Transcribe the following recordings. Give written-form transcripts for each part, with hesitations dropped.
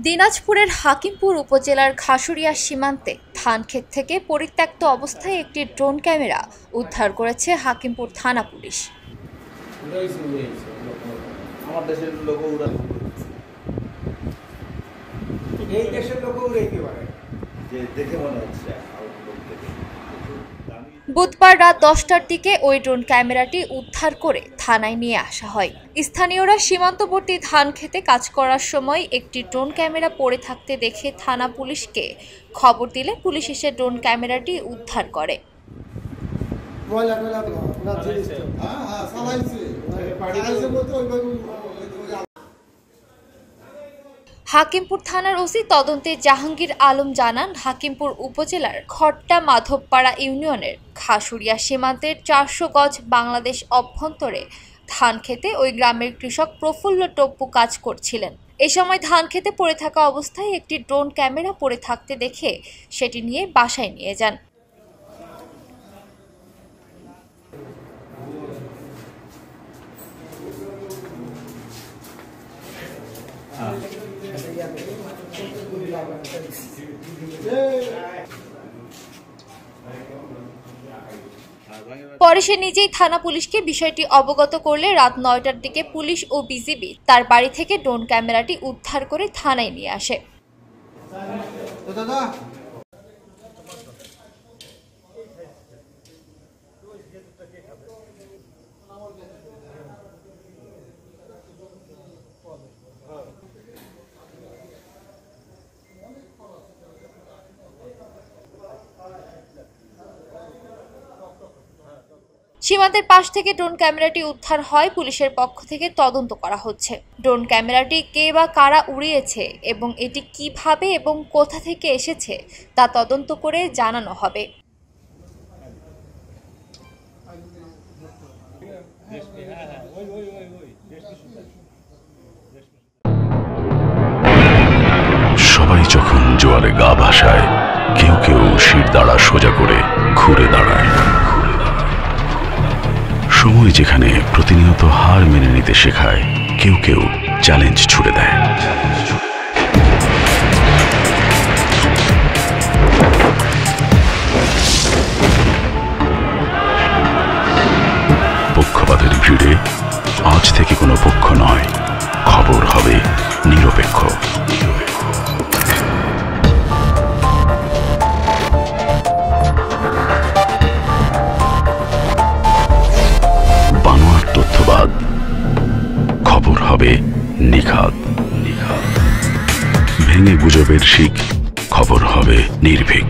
দিনাজপুরের হাকিমপুর উপজেলার ঘাসুরিয়া সীমান্তে ধানক্ষেত থেকে পরিত্যক্ত অবস্থায় একটি ড্রোন ক্যামেরা উদ্ধার করেছে হাকিমপুর থানা পুলিশ। বুধবার রাত 10টার দিকে ওই ড্রোন ক্যামেরাটি উদ্ধার করে থানায় নিয়ে আসা হয়। স্থানীয়রা সীমান্তবর্তী ধান খেতে কাজ করার সময় একটি ড্রোন ক্যামেরা পড়ে থাকতে দেখে থানা পুলিশকে খবর দিলে পুলিশ এসে ড্রোন ক্যামেরাটি উদ্ধার করে। হাকিমপুর থানার ওসি তদন্তে জাহাঙ্গীর আলম জানান, হাকিমপুর উপজেলার খট্টা মাধবপাড়া ইউনিয়নের ঘাসুরিয়া সীমান্তের 400 গজ বাংলাদেশ অভ্যন্তরে ধান খেতে ওই গ্রামের কৃষক প্রফুল্ল টপ্পু কাজ করছিলেন। এ সময় ধান খেতে পড়ে থাকা অবস্থায় একটি ড্রোন ক্যামেরা পড়ে থাকতে দেখে সেটি নিয়ে বাসায় নিয়ে যান। পরে সে নিজেই থানা পুলিশকে বিষয়টি অবগত করলে রাত 9টার দিকে পুলিশ ও বিজিবি তার বাড়ি থেকে ড্রোন ক্যামেরাটি উদ্ধার করে থানায় নিয়ে আসে। সীমান্তের পাশ থেকে ড্রোন ক্যামেরাটি উদ্ধার হয়। পুলিশের পক্ষ থেকে তদন্ত করা হচ্ছে। ড্রোন ক্যামেরাটি কে বা কারা উড়িয়েছে এবং এটি কিভাবে এবং কোথা থেকে এসেছে তা তদন্ত করে জানানো হবে। সবাই যখন জোয়ারে গা ভাসায়, কেউ কেউ শির দাঁড়া সোজা করে ঘুরে দাঁড়ায়। সময় যেখানে প্রতিনিয়ত হার মেনে নিতে শেখায়, কেউ কেউ চ্যালেঞ্জ ছুড়ে দেয়। পক্ষপাতের ভিড়ে আজ থেকে কোনো পক্ষ নয়, খবর হবে নিরপেক্ষ। তথ্যবাদ, খবর হবে নিখাত। ভেঙে গুজবের শিক, খবর হবে নির্ভীক।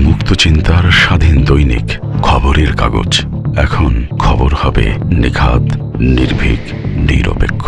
মুক্ত চিন্তার স্বাধীন দৈনিক খবরের কাগজ। এখন খবর হবে নিখাত, নির্ভীক, নিরপেক্ষ।